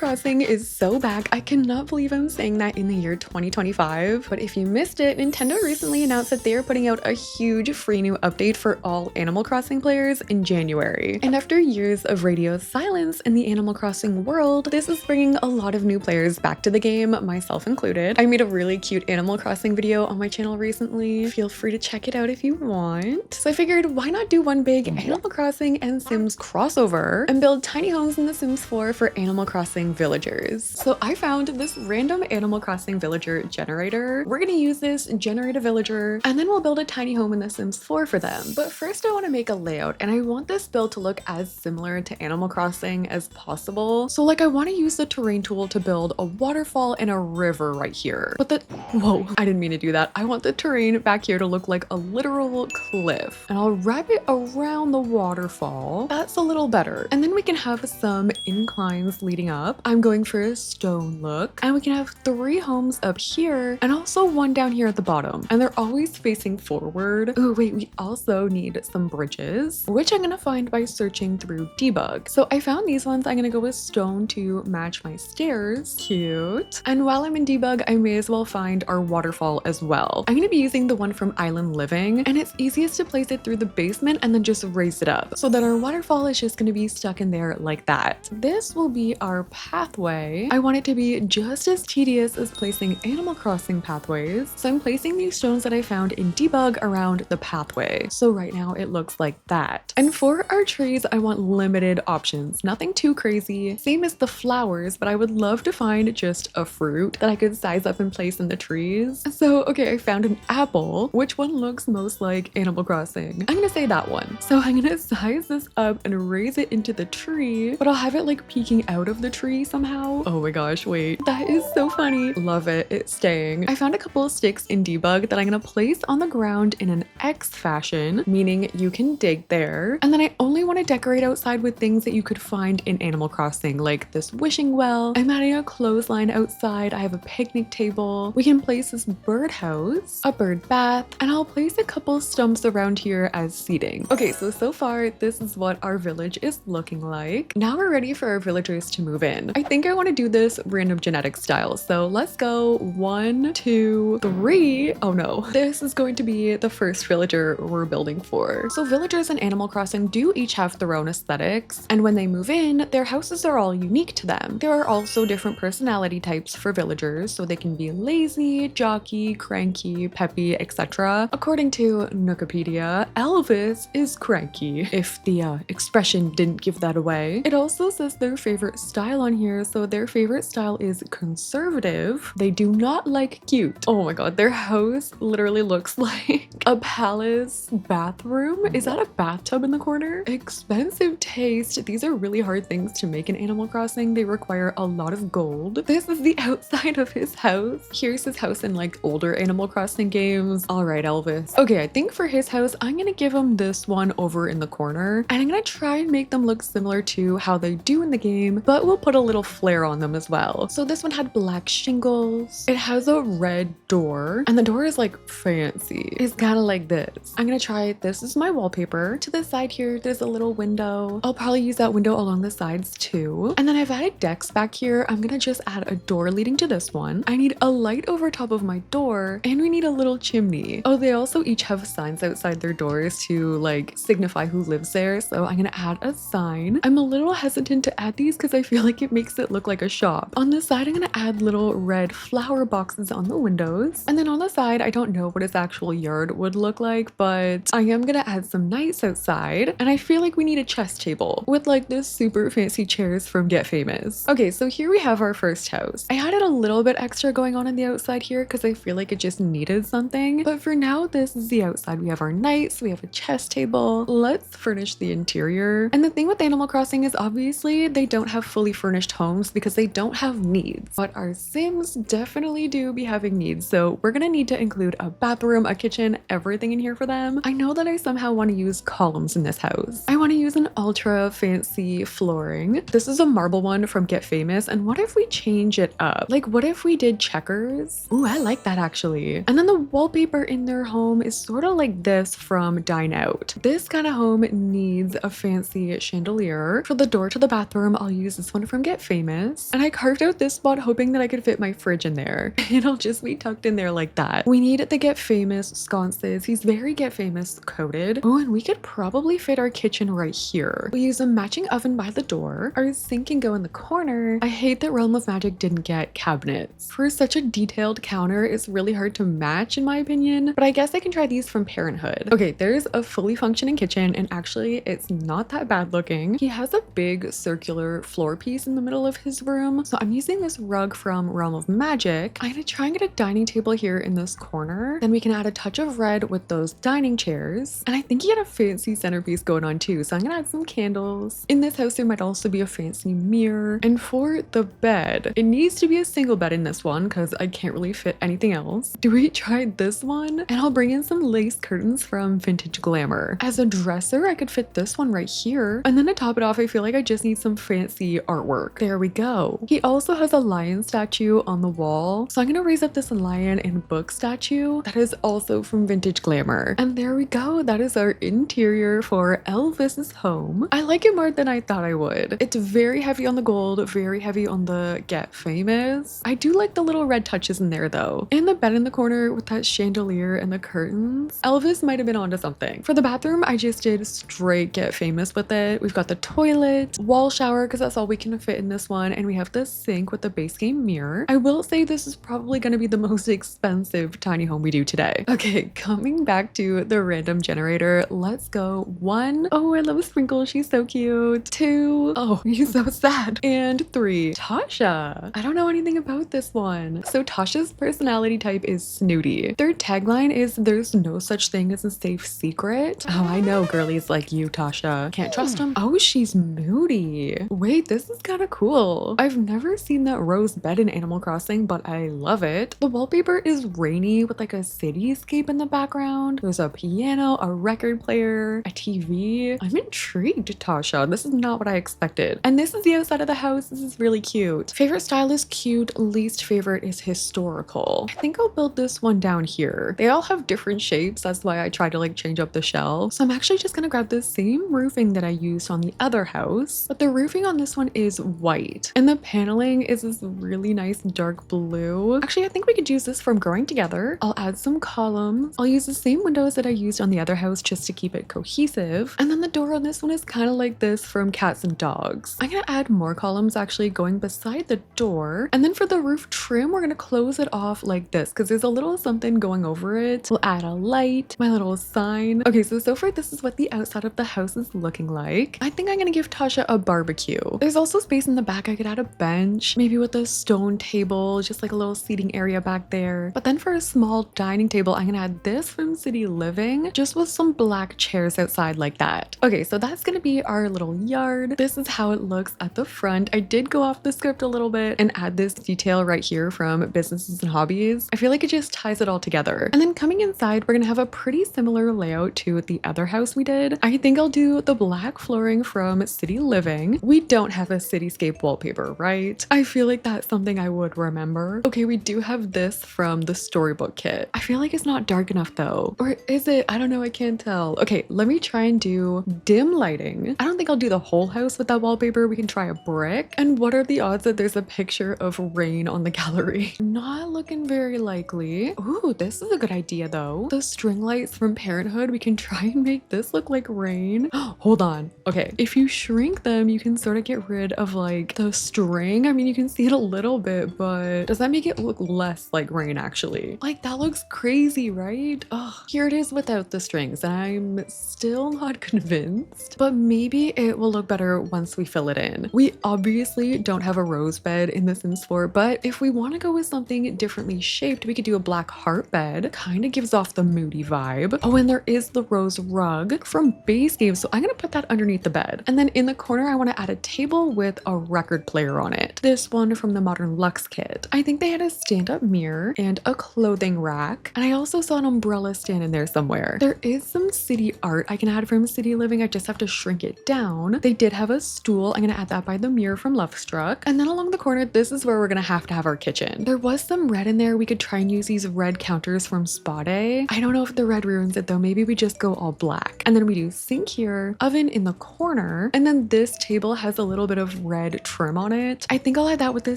Crossing is so back. I cannot believe I'm saying that in the year 2025. But if you missed it, Nintendo recently announced that they are putting out a huge free new update for all Animal Crossing players in January. And after years of radio silence in the Animal Crossing world, this is bringing a lot of new players back to the game, myself included. I made a really cute Animal Crossing video on my channel recently. Feel free to check it out if you want. So I figured, why not do one big Animal Crossing and Sims crossover and build tiny homes in The Sims 4 for Animal Crossing villagers. So I found this random Animal Crossing villager generator. We're gonna use this, generate a villager, and then we'll build a tiny home in The Sims 4 for them. But first I want to make a layout, and I want this build to look as similar to Animal Crossing as possible. So like I want to use the terrain tool to build a waterfall and a river right here. But whoa, I didn't mean to do that. I want the terrain back here to look like a literal cliff. And I'll wrap it around the waterfall. That's a little better. And then we can have some inclines leading up. I'm going for a stone look. And we can have 3 homes up here and also one down here at the bottom. And they're always facing forward. Oh wait, we also need some bridges, which I'm gonna find by searching through debug. So I found these ones. I'm gonna go with stone to match my stairs. Cute. And while I'm in debug, I may as well find our waterfall as well. I'm gonna be using the one from Island Living, and it's easiest to place it through the basement and then just raise it up so that our waterfall is just gonna be stuck in there like that. This will be our pathway. I want it to be just as tedious as placing Animal Crossing pathways. So I'm placing these stones that I found in debug around the pathway. So right now it looks like that. And for our trees, I want limited options. Nothing too crazy. Same as the flowers, but I would love to find just a fruit that I could size up and place in the trees. So, okay, I found an apple. Which one looks most like Animal Crossing? I'm gonna say that one. So I'm gonna size this up and raise it into the tree, but I'll have it like peeking out of the tree somehow. Oh my gosh, wait. That is so funny. Love it. It's staying. I found a couple of sticks in debug that I'm gonna place on the ground in an X fashion, meaning you can dig there. And then I only want to decorate outside with things that you could find in Animal Crossing, like this wishing well. I'm adding a clothesline outside. I have a picnic table. We can place this birdhouse, a bird bath, and I'll place a couple stumps around here as seating. Okay, so far this is what our village is looking like. Now we're ready for our villagers to move in. I think I want to do this random genetic style. So let's go 1, 2, 3. Oh no, this is going to be the first villager we're building for. So villagers in Animal Crossing do each have their own aesthetics, and when they move in, their houses are all unique to them. There are also different personality types for villagers, so they can be lazy, jockey, cranky, peppy, etc. According to Wikipedia, Elvis is cranky, if the expression didn't give that away. It also says their favorite style on here, so their favorite style is conservative. They do not like cute. Oh my god, their house literally looks like a palace bathroom. Is that a bathtub in the corner? Expensive taste. These are really hard things to make in Animal Crossing. They require a lot of gold. This is the outside of his house. Here's his house in like older Animal Crossing games. All right, Elvis. Okay, I think for his house, I'm gonna give him this one over in the corner, and I'm gonna try and make them look similar to how they do in the game, but we'll put a little flair on them as well. So this one had black shingles. It has a red door, and the door is like fancy. It's kind of like this. I'm gonna try this as my wallpaper. To the side here, there's a little window. I'll probably use that window along the sides too. And then I've added decks back here. I'm gonna just add a door leading to this one. I need a light over top of my door, and we need a little chimney. Oh, they also each have signs outside their doors to like signify who lives there. So I'm gonna add a sign. I'm a little hesitant to add these because I feel like it makes it look like a shop. On the side, I'm gonna add little red flower boxes on the windows. And then on the side, I don't know what his actual yard would look like, but I am gonna add some nights outside. And I feel like we need a chess table with like this super fancy chairs from Get Famous. Okay, so here we have our first house. I added a little bit extra going on the outside here because I feel like it just needed something. But for now, this is the outside. We have our knights, we have a chess table. Let's furnish the interior. And the thing with Animal Crossing is obviously they don't have fully furnished homes because they don't have needs. But our Sims definitely do be having needs. So we're gonna need to include a bathroom, a kitchen, everything in here for them. I know that I somehow want to use columns in this house. I want to use an ultra fancy flooring. This is a marble one from Get Famous. And what if we change it up? Like, what if we did checkers? Ooh, I like that actually. And then the wallpaper in their home is sort of like this from Dine Out. This kind of home needs a fancy chandelier. For the door to the bathroom, I'll use this one from Get Get Famous, and I carved out this spot hoping that I could fit my fridge in there. It'll just be tucked in there like that. We need the Get Famous sconces. He's very Get Famous coated. Oh, and we could probably fit our kitchen right here. We use a matching oven by the door. Our sink can go in the corner. I hate that Realm of Magic didn't get cabinets. For such a detailed counter, it's really hard to match in my opinion, but I guess I can try these from Parenthood. Okay, there's a fully functioning kitchen, and actually it's not that bad looking. He has a big circular floor piece in the middle of his room, so I'm using this rug from Realm of Magic. I'm gonna try and get a dining table here in this corner. Then we can add a touch of red with those dining chairs, and I think he had a fancy centerpiece going on too, so I'm gonna add some candles. In this house there might also be a fancy mirror, and for the bed, it needs to be a single bed in this one because I can't really fit anything else. Do we try this one? And I'll bring in some lace curtains from Vintage Glamour. As a dresser, I could fit this one right here, and then to top it off, I feel like I just need some fancy artwork. There we go. He also has a lion statue on the wall, so I'm gonna raise up this lion and book statue that is also from Vintage Glamour. And there we go. That is our interior for Elvis's home. I like it more than I thought I would. It's very heavy on the gold, very heavy on the Get Famous. I do like the little red touches in there though. And the bed in the corner with that chandelier and the curtains. Elvis might have been onto something. For the bathroom, I just did straight Get Famous with it. We've got the toilet, wall shower, because that's all we can fit in this one, and we have the sink with the base game mirror. I will say this is probably going to be the most expensive tiny home we do today. Okay, coming back to the random generator, let's go. 1, oh, I love Sprinkle, she's so cute. 2, oh, he's so sad. And 3, Tasha. I don't know anything about this one. So Tasha's personality type is snooty. Their tagline is there's no such thing as a safe secret. Oh, I know girlies like you, Tasha. Can't trust them. Oh, she's moody. Wait, this is kind of cool. I've never seen that rose bed in Animal Crossing, but I love it. The wallpaper is rainy with like a cityscape in the background. There's a piano, a record player, a TV. I'm intrigued, Tasha. This is not what I expected. And this is the outside of the house. This is really cute. Favorite style is cute. Least favorite is historical. I think I'll build this one down here. They all have different shapes. That's why I try to like change up the shell. So I'm actually just gonna grab the same roofing that I used on the other house, but the roofing on this one is white and the paneling is this really nice dark blue. Actually, I think we could use this from Growing Together. I'll add some columns. I'll use the same windows that I used on the other house just to keep it cohesive. And then the door on this one is kind of like this from Cats and Dogs. I'm gonna add more columns actually going beside the door. And then for the roof trim, we're gonna close it off like this because there's a little something going over it. We'll add a light, my little sign. Okay, so far this is what the outside of the house is looking like. I think I'm gonna give Tasha a barbecue. There's also space in the back. I could add a bench, maybe with a stone table, just like a little seating area back there. But then for a small dining table, I'm gonna add this from City Living, just with some black chairs outside like that. Okay, so that's gonna be our little yard. This is how it looks at the front. I did go off the script a little bit and add this detail right here from Businesses and Hobbies. I feel like it just ties it all together. And then coming inside, we're gonna have a pretty similar layout to the other house we did. I think I'll do the black flooring from City Living. We don't have a cityscape wallpaper, right? I feel like that's something I would remember. Okay, we do have this from the storybook kit. I feel like it's not dark enough though. Or is it? I don't know, I can't tell. Okay, let me try and do dim lighting. I don't think I'll do the whole house with that wallpaper. We can try a brick. And what are the odds that there's a picture of rain on the gallery? Not looking very likely. Ooh, this is a good idea though. The string lights from Parenthood, we can try and make this look like rain. Hold on. Okay, if you shrink them, you can sort of get rid of like the string. I mean, you can see it a little bit, but does that make it look less like rain actually? Like that looks crazy, right? Oh, here it is without the strings. I'm still not convinced, but maybe it will look better once we fill it in. We obviously don't have a rose bed in The Sims 4, but if we want to go with something differently shaped, we could do a black heart bed. Kind of gives off the moody vibe. Oh, and there is the rose rug from Base Game, so I'm gonna put that underneath the bed. And then in the corner, I want to add a table with a record player on it. This one from the Modern Luxe kit. I think they had a stand-up mirror and a clothing rack, and I also saw an umbrella stand in there somewhere. There is some city art I can add from City Living. I just have to shrink it down. They did have a stool. I'm gonna add that by the mirror from Love Struck. And then along the corner, this is where we're gonna have to have our kitchen. There was some red in there. We could try and use these red counters from Spa Day. I don't know if the red ruins it though. Maybe we just go all black. And then we do sink here, oven in the corner, and then this table has a little bit of red red trim on it. I think I'll add that with the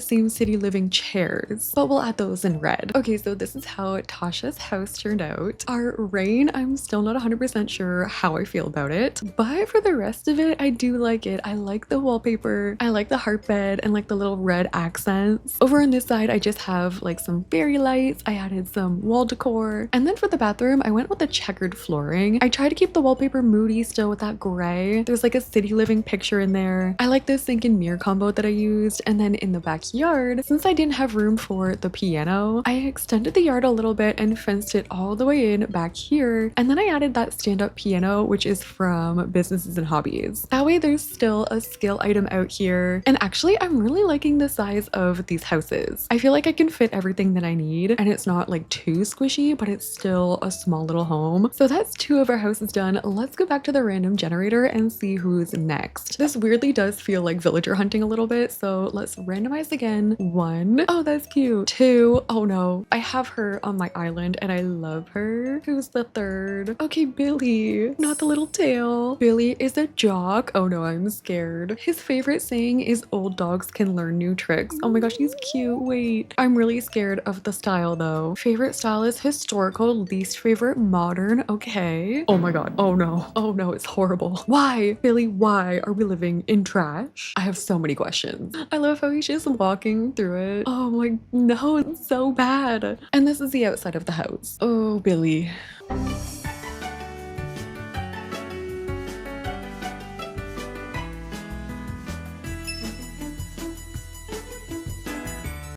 same city living chairs, but we'll add those in red. Okay, so this is how Tasha's house turned out. Our rain, I'm still not 100% sure how I feel about it, but for the rest of it, I do like it. I like the wallpaper. I like the heart bed and like the little red accents. Over on this side, I just have like some fairy lights. I added some wall decor. And then for the bathroom, I went with the checkered flooring. I tried to keep the wallpaper moody still with that gray. There's like a city living picture in there. I like this sink and mirror combo that I used. And then in the backyard, since I didn't have room for the piano, I extended the yard a little bit and fenced it all the way in back here. And then I added that stand-up piano, which is from Businesses and Hobbies. That way there's still a skill item out here. And actually, I'm really liking the size of these houses. I feel like I can fit everything that I need, and it's not like too squishy, but it's still a small little home. So that's 2 of our houses done. Let's go back to the random generator and see who's next. This weirdly does feel like villager hunting a little bit, so let's randomize again. 1, oh, that's cute. 2, oh no, I have her on my island and I love her. Who's the 3rd? Okay, Billy, not the little tail. Billy is a jock. Oh no, I'm scared. His favorite saying is old dogs can learn new tricks. Oh my gosh, he's cute. Wait, I'm really scared of the style though. Favorite style is historical, least favorite modern. Okay. Oh my god. Oh no. Oh no, it's horrible. Why? Billy, why are we living in trash? I have so many questions. I love how he's just walking through it. Oh my, no, it's so bad. And this is the outside of the house. Oh, Billy.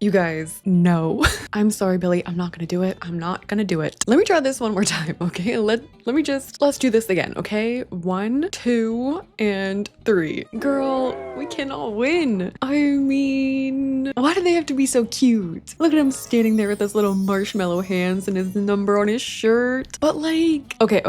You guys, no. I'm sorry, Billy. I'm not gonna do it. I'm not gonna do it. Let me try this one more time, okay? Let's do this again, okay? 1, 2, and 3. Girl, we cannot win. I mean, why do they have to be so cute? Look at him standing there with his little marshmallow hands and his number on his shirt. But like, okay.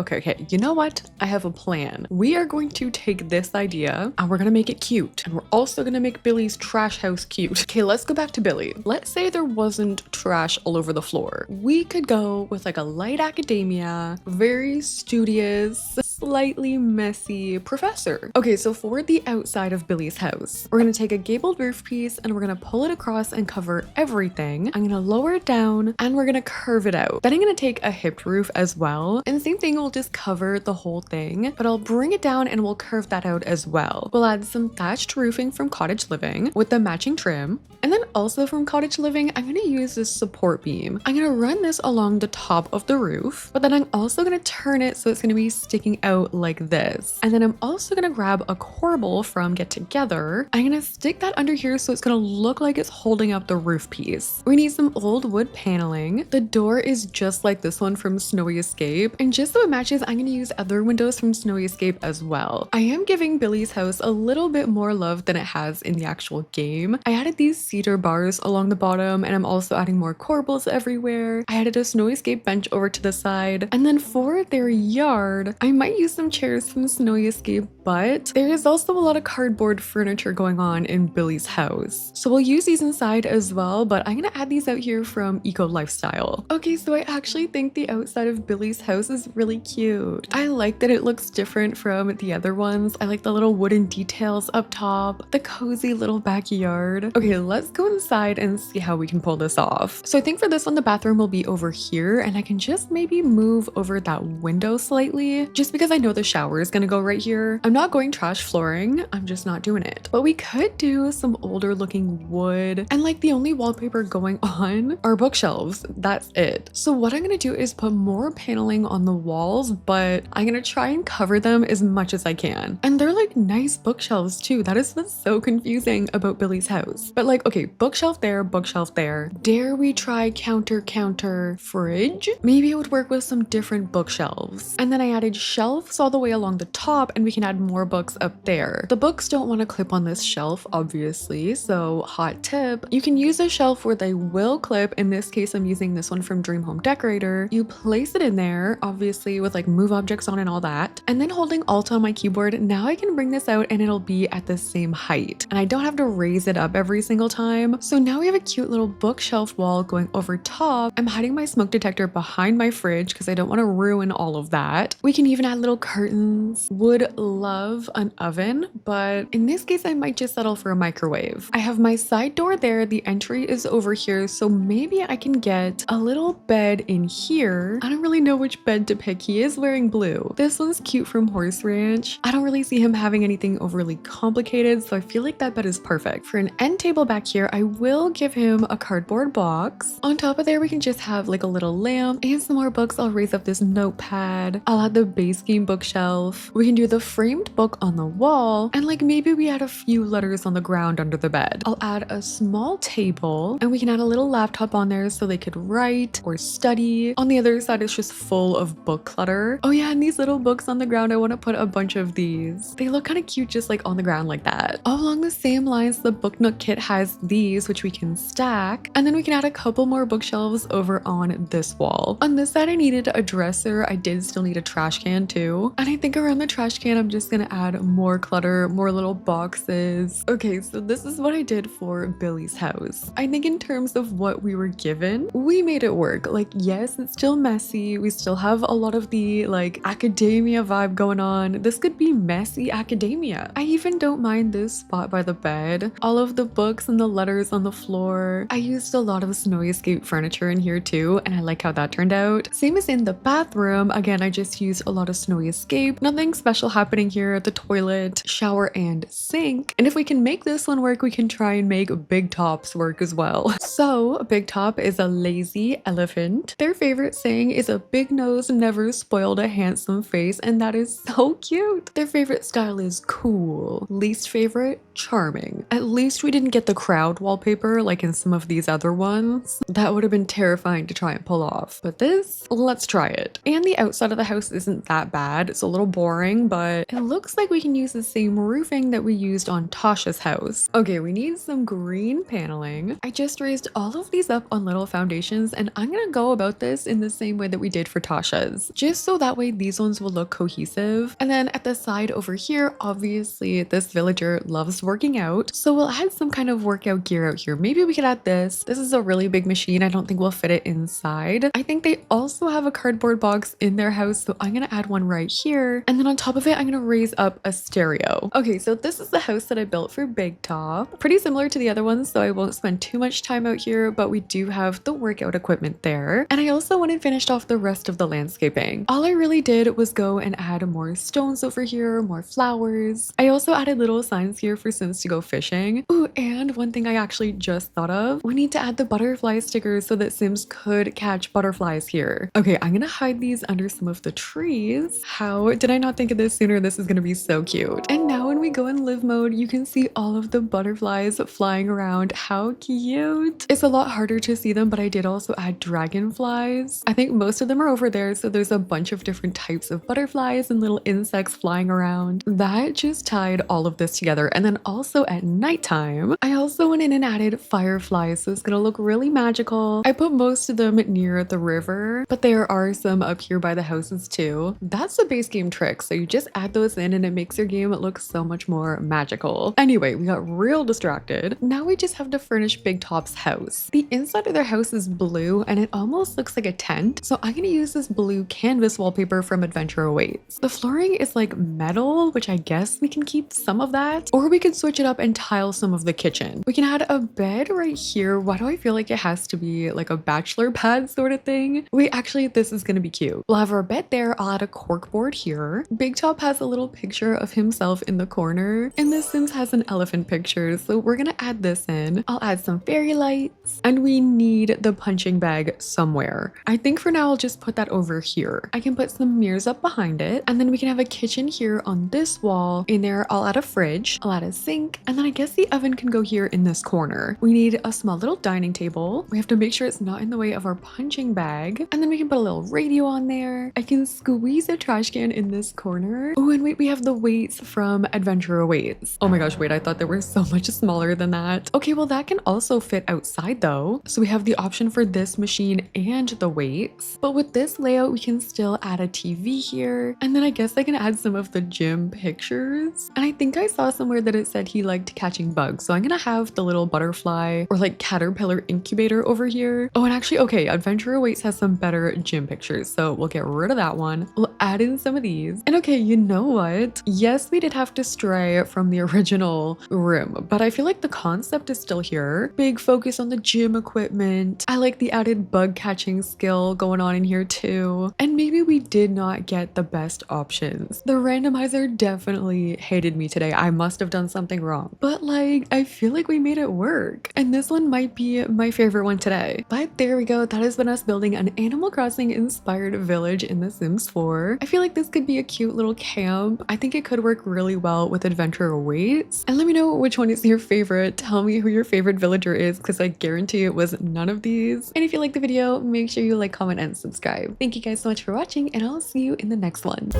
You know what? I have a plan. We are going to take this idea and we're gonna make it cute. And we're also gonna make Billy's trash house cute. Okay, let's go back to Billy. Let's say there wasn't trash all over the floor. We could go with like a light academia, very studious, slightly messy professor. Okay, so for the outside of Billy's house, we're gonna take a gabled roof piece and we're gonna pull it across and cover everything. I'm gonna lower it down and we're gonna curve it out. Then I'm gonna take a hipped roof as well. And the same thing, we'll just cover the whole thing, but I'll bring it down and we'll curve that out as well. We'll add some thatched roofing from Cottage Living with the matching trim. And then also from Cottage Living, I'm gonna use this support beam. I'm gonna run this along the top of the roof, but then I'm also gonna turn it so it's gonna be sticking out like this. And then I'm also gonna grab a corbel from Get Together. I'm gonna stick that under here so it's gonna look like it's holding up the roof piece. We need some old wood paneling. The door is just like this one from Snowy Escape. And just so it matches, I'm gonna use other windows from Snowy Escape as well. I am giving Billy's house a little bit more love than it has in the actual game. I added these cedar bars along the bottom, and I'm also adding more corbels everywhere. I added a Snowy Escape bench over to the side. And then for their yard, I might use some chairs from Snowy Escape, but there is also a lot of cardboard furniture going on in Billy's house. So we'll use these inside as well, but I'm gonna add these out here from Eco Lifestyle. Okay, so I actually think the outside of Billy's house is really cute. I like that it looks different from the other ones. I like the little wooden details up top, the cozy little backyard. Okay, let's go inside and see how we can pull this off. So I think for this one, the bathroom will be over here, and I can just maybe move over that window slightly, just because I know the shower is gonna go right here. I'm not going trash flooring, I'm just not doing it. But we could do some older looking wood, and like the only wallpaper going on are bookshelves. That's it. So what I'm gonna do is put more paneling on the walls, but I'm gonna try and cover them as much as I can. And they're like nice bookshelves too. That is what's so confusing about Billy's house. But like, okay, bookshelf there, bookshelf there. Dare we try counter fridge? Maybe it would work with some different bookshelves. And then I added shelves all the way along the top, and we can add more books up there. The books don't want to clip on this shelf, obviously, so hot tip, you can use a shelf where they will clip. In this case, I'm using this one from Dream Home Decorator. You place it in there, obviously with like move objects on and all that, and then holding Alt on my keyboard, now I can bring this out and it'll be at the same height, and I don't have to raise it up every single time. So now we have a cute little bookshelf wall going over top. I'm hiding my smoke detector behind my fridge because I don't want to ruin all of that. We can even add little little curtains. Would love an oven, but in this case, I might just settle for a microwave. I have my side door there. The entry is over here, so maybe I can get a little bed in here. I don't really know which bed to pick. He is wearing blue. This one's cute from Horse Ranch. I don't really see him having anything overly complicated, so I feel like that bed is perfect. For an end table back here, I will give him a cardboard box. On top of there, we can just have like a little lamp and some more books. I'll raise up this notepad. I'll add the base game bookshelf. We can do the framed book on the wall, and like maybe we add a few letters on the ground under the bed. I'll add a small table, and we can add a little laptop on there so they could write or study. On the other side, it's just full of book clutter. Oh yeah, and these little books on the ground, I want to put a bunch of these. They look kind of cute just like on the ground like that. All along the same lines, the Book Nook kit has these, which we can stack, and then we can add a couple more bookshelves over on this wall. On this side, I needed a dresser. I did still need a trash can too, and I think around the trash can, I'm just gonna add more clutter, more little boxes. Okay, so this is what I did for Billy's house. I think in terms of what we were given, we made it work. Like, yes, it's still messy. We still have a lot of the like academia vibe going on. This could be messy academia. I even don't mind this spot by the bed. All of the books and the letters on the floor. I used a lot of Snowy Escape furniture in here too, and I like how that turned out. Same as in the bathroom. Again, I just used a lot of Snowy Escape. Nothing special happening here. The toilet, shower, and sink. And if we can make this one work, we can try and make Big Top's work as well. So Big Top is a lazy elephant. Their favorite saying is a big nose never spoiled a handsome face, and that is so cute. Their favorite style is cool. Least favorite, charming. At least we didn't get the crowd wallpaper like in some of these other ones. That would have been terrifying to try and pull off. But this, let's try it. And the outside of the house isn't that bad. It's a little boring, but it looks like we can use the same roofing that we used on Tasha's house. Okay, we need some green paneling. I just raised all of these up on little foundations, and I'm gonna go about this in the same way that we did for Tasha's, just so that way these ones will look cohesive. And then at the side over here, obviously this villager loves working out, so we'll add some kind of workout gear out here. Maybe we could add this. This is a really big machine. I don't think we'll fit it inside. I think they also have a cardboard box in their house, so I'm gonna add one right here. And then on top of it, I'm gonna raise up a stereo. Okay, so this is the house that I built for Big Top. Pretty similar to the other ones, so I won't spend too much time out here, but we do have the workout equipment there. And I also went and finished off the rest of the landscaping. All I really did was go and add more stones over here, more flowers. I also added little signs here for Sims to go fishing. Ooh, and one thing I actually just thought of, we need to add the butterfly stickers so that Sims could catch butterflies here. Okay, I'm gonna hide these under some of the trees. How did I not think of this sooner? This is gonna be so cute. And now when we go in live mode, you can see all of the butterflies flying around. How cute. It's a lot harder to see them, but I did also add dragonflies. I think most of them are over there, so there's a bunch of different types of butterflies and little insects flying around. That just tied all of this together. And then also at nighttime, I also went in and added fireflies, so it's gonna look really magical. I put most of them near the river, but there are some up here by the houses too. That's the base game trick, so you just add those in and it makes your game look so much more magical. Anyway, we got real distracted. Now we just have to furnish Big Top's house. The inside of their house is blue and it almost looks like a tent, so I'm gonna use this blue canvas wallpaper from Adventure Awaits. The flooring is like metal, which I guess we can keep some of that, or we could switch it up and tile some of the kitchen. We can add a bed right here. Why do I feel like it has to be like a bachelor pad sort of thing? Wait, actually, this is gonna be cute. We'll have our bed there. I'll add a corkboard here. Big Top has a little picture of himself in the corner, and this Sims has an elephant picture, so we're gonna add this in. I'll add some fairy lights, and we need the punching bag somewhere. I think for now I'll just put that over here. I can put some mirrors up behind it, and then we can have a kitchen here on this wall. In there, I'll add a fridge, I'll add a sink, and then I guess the oven can go here in this corner. We need a small little dining table. We have to make sure it's not in the way of our punching bag, and then we can put a little radio on there. I can squeeze a trash can in this corner. Oh, and wait, we have the weights from Adventure Awaits. Oh my gosh, wait, I thought they were so much smaller than that. Okay, well that can also fit outside though. So we have the option for this machine and the weights. But with this layout, we can still add a TV here. And then I guess I can add some of the gym pictures. And I think I saw somewhere that it said he liked catching bugs. So I'm gonna have the little butterfly or like caterpillar incubator over here. Oh, and actually, okay, Adventure Awaits has some better gym pictures. So we'll get rid of that one. We'll add in some of these. And okay, you know what? Yes, we did have to stray from the original room, but I feel like the concept is still here. Big focus on the gym equipment. I like the added bug catching skill going on in here too. And maybe we did not get the best options. The randomizer definitely hated me today. I must have done something wrong. But like, I feel like we made it work. And this one might be my favorite one today. But there we go. That has been us building an Animal Crossing inspired village in The Sims 4. I feel like this could be a cute little camp. I think it could work really well with adventure awaits. And let me know which one is your favorite. Tell me who your favorite villager is, because I guarantee it was none of these. And if you like the video, make sure you like, comment, and subscribe. Thank you guys so much for watching, and I'll see you in the next one.